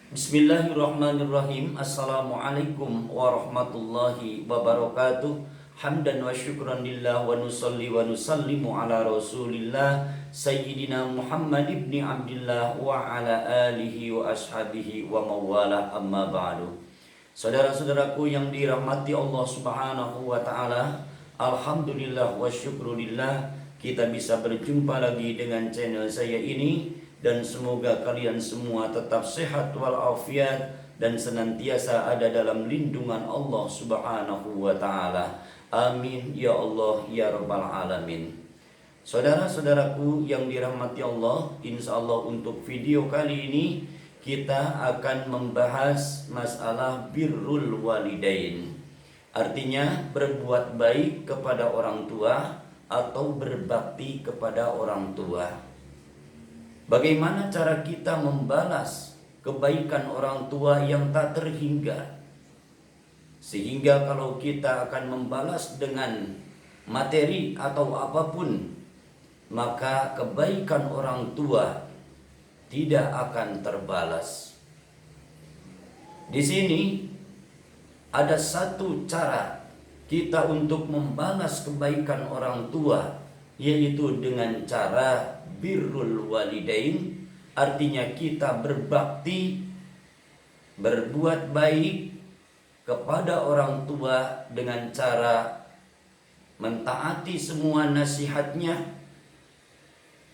Bismillahirrahmanirrahim. Assalamualaikum warahmatullahi wabarakatuh. Hamdan wa syukran lillah wa nusalli wa nusallimu ala rasulillah Sayyidina Muhammad ibni Abdillah wa ala alihi wa ashabihi wa mawala amma ba'du. Saudara-saudaraku yang dirahmati Allah subhanahu wa ta'ala, alhamdulillah wa syukrulillah, kita bisa berjumpa lagi dengan channel saya ini. Dan semoga kalian semua tetap sehat walafiat dan senantiasa ada dalam lindungan Allah subhanahu wa ta'ala. Amin ya Allah ya rabbal alamin. Saudara-saudaraku yang dirahmati Allah, insya Allah untuk video kali ini kita akan membahas masalah birrul walidain. Artinya berbuat baik kepada orang tua atau berbakti kepada orang tua. Bagaimana cara kita membalas kebaikan orang tua yang tak terhingga? Sehingga kalau kita akan membalas dengan materi atau apapun, maka kebaikan orang tua tidak akan terbalas. Di sini ada satu cara kita untuk membalas kebaikan orang tua, yaitu dengan cara birrul walidain. Artinya kita berbakti, berbuat baik kepada orang tua dengan cara mentaati semua nasihatnya,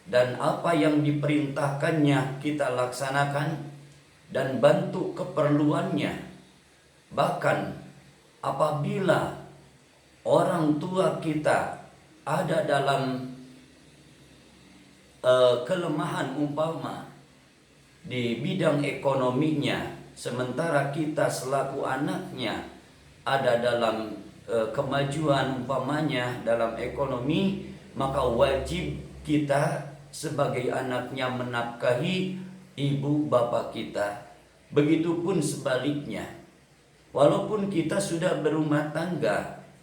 dan apa yang diperintahkannya kita laksanakan dan bantu keperluannya. Bahkan apabila orang tua kita ada dalam kelemahan umpama di bidang ekonominya, sementara kita selaku anaknya ada dalam kemajuan umpamanya dalam ekonomi, maka wajib kita sebagai anaknya menafkahi ibu bapak kita. Begitupun sebaliknya, walaupun kita sudah berumah tangga,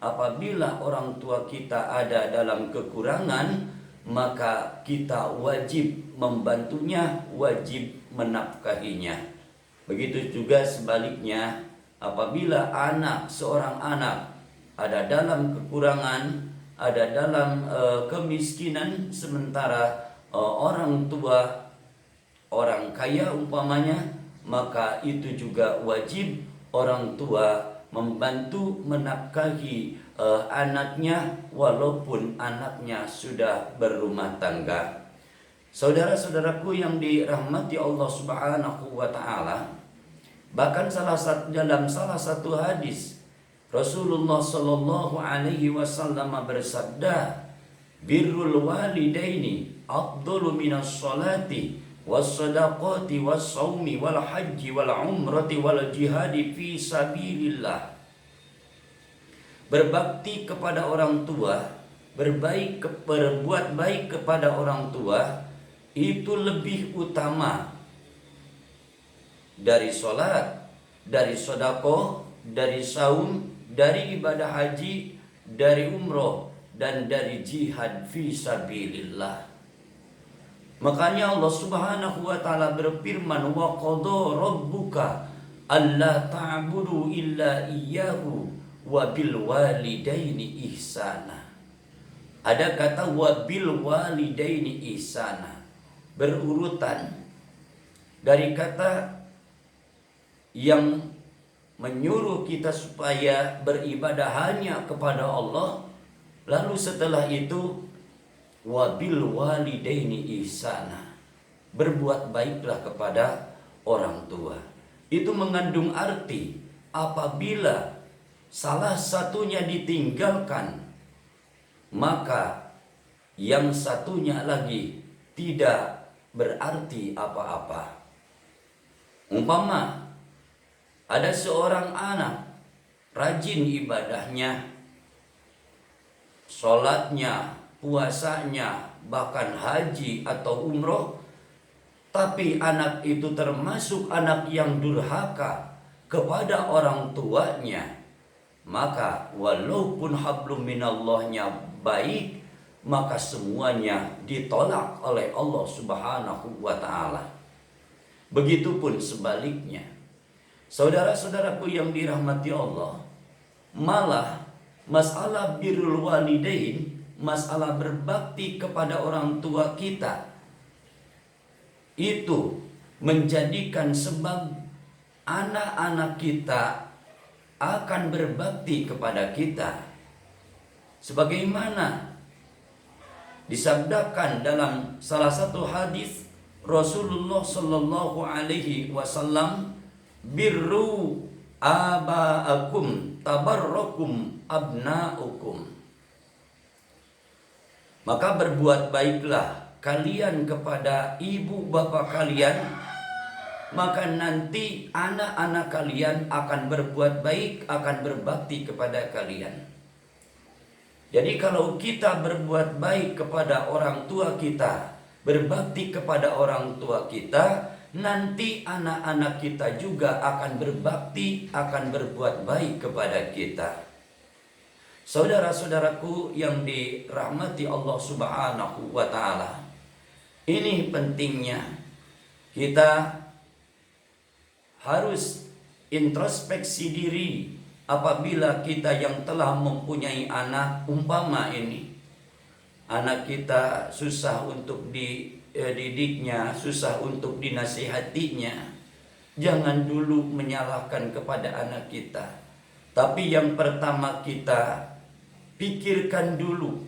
apabila orang tua kita ada dalam kekurangan, maka kita wajib membantunya, wajib menafkahinya. Begitu juga sebaliknya, apabila seorang anak ada dalam kekurangan, ada dalam kemiskinan, sementara orang tua orang kaya umpamanya, maka itu juga wajib orang tua membantu menafkahi anaknya walaupun anaknya sudah berumah tangga. Saudara-saudaraku yang dirahmati Allah subhanahu wa ta'ala, bahkan dalam salah satu hadis Rasulullah sallallahu alaihi wasallam bersabda, birrul walidaini afdalu minas salati was-sadaqati was-saumi wal-hajji wal-umrati wal-jihadi fi sabilillah. Berbakti kepada orang tua, berbuat baik kepada orang tua itu lebih utama dari sholat, dari sedekah, dari saum, dari ibadah haji, dari umroh, dan dari jihad fi sabilillah. Makanya Allah subhanahu wa ta'ala berfirman, wa qadha rabbuka alla ta'budu illa iyyahu wa bil walidaini ihsana. Ada kata wa bil walidaini ihsana, berurutan dari kata yang menyuruh kita supaya beribadah hanya kepada Allah, lalu setelah itu wabil walidaini ihsana, berbuat baiklah kepada orang tua. Itu mengandung arti apabila salah satunya ditinggalkan, maka yang satunya lagi tidak berarti apa-apa. Umpama ada seorang anak rajin ibadahnya, sholatnya, puasanya, bahkan haji atau umroh, tapi anak itu termasuk anak yang durhaka kepada orang tuanya, maka walaupun hablum minallahnya baik, maka semuanya ditolak oleh Allah Subhanahu wa taala. Begitupun sebaliknya. Saudara-saudaraku yang dirahmati Allah, malah masalah birrul walidain, masalah berbakti kepada orang tua kita, itu menjadikan sebab anak-anak kita akan berbakti kepada kita. Sebagaimana disabdakan dalam salah satu hadis Rasulullah Sallallahu Alaihi Wasallam, birru abaakum tabarrakum abnaukum. Maka berbuat baiklah kalian kepada ibu bapak kalian, maka nanti anak-anak kalian akan berbuat baik, akan berbakti kepada kalian. Jadi kalau kita berbuat baik kepada orang tua kita, berbakti kepada orang tua kita, nanti anak-anak kita juga akan berbakti, akan berbuat baik kepada kita. Saudara-saudaraku yang dirahmati Allah Subhanahu wa taala, ini pentingnya kita harus introspeksi diri apabila kita yang telah mempunyai anak, umpama ini anak kita susah untuk dididiknya, susah untuk dinasihatinya, jangan dulu menyalahkan kepada anak kita. Tapi yang pertama kita pikirkan dulu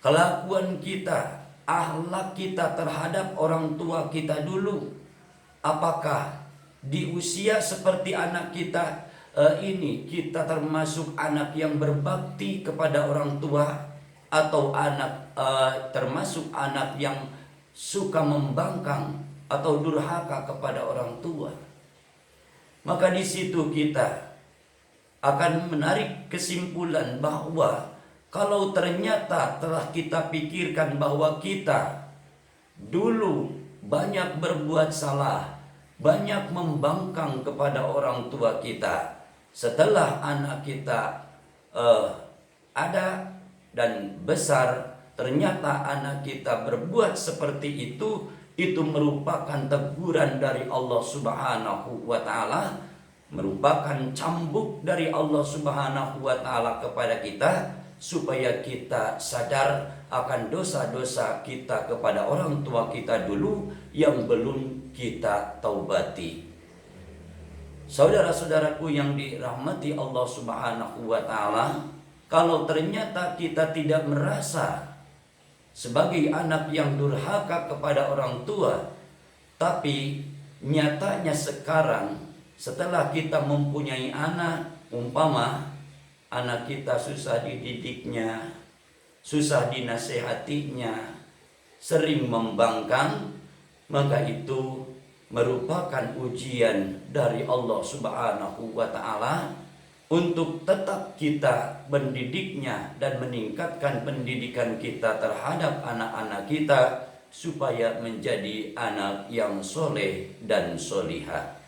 kelakuan kita, akhlak kita terhadap orang tua kita dulu. Apakah di usia seperti anak kita ini kita termasuk anak yang berbakti kepada orang tua, atau anak termasuk anak yang suka membangkang atau durhaka kepada orang tua? Maka di situ kita akan menarik kesimpulan bahwa kalau ternyata telah kita pikirkan bahwa kita dulu banyak berbuat salah, banyak membangkang kepada orang tua kita, setelah anak kita ada dan besar, ternyata anak kita berbuat seperti itu merupakan teguran dari Allah Subhanahu wa taala, merupakan cambuk dari Allah Subhanahu wa taala kepada kita, supaya kita sadar akan dosa-dosa kita kepada orang tua kita dulu yang belum kita taubati. Saudara-saudaraku yang dirahmati Allah Subhanahu wa taala, kalau ternyata kita tidak merasa sebagai anak yang durhaka kepada orang tua, tapi nyatanya sekarang setelah kita mempunyai anak, umpama anak kita susah dididiknya, susah dinasehatinya, sering membangkang, maka itu merupakan ujian dari Allah Subhanahu wa taala untuk tetap kita mendidiknya dan meningkatkan pendidikan kita terhadap anak-anak kita supaya menjadi anak yang soleh dan solihah.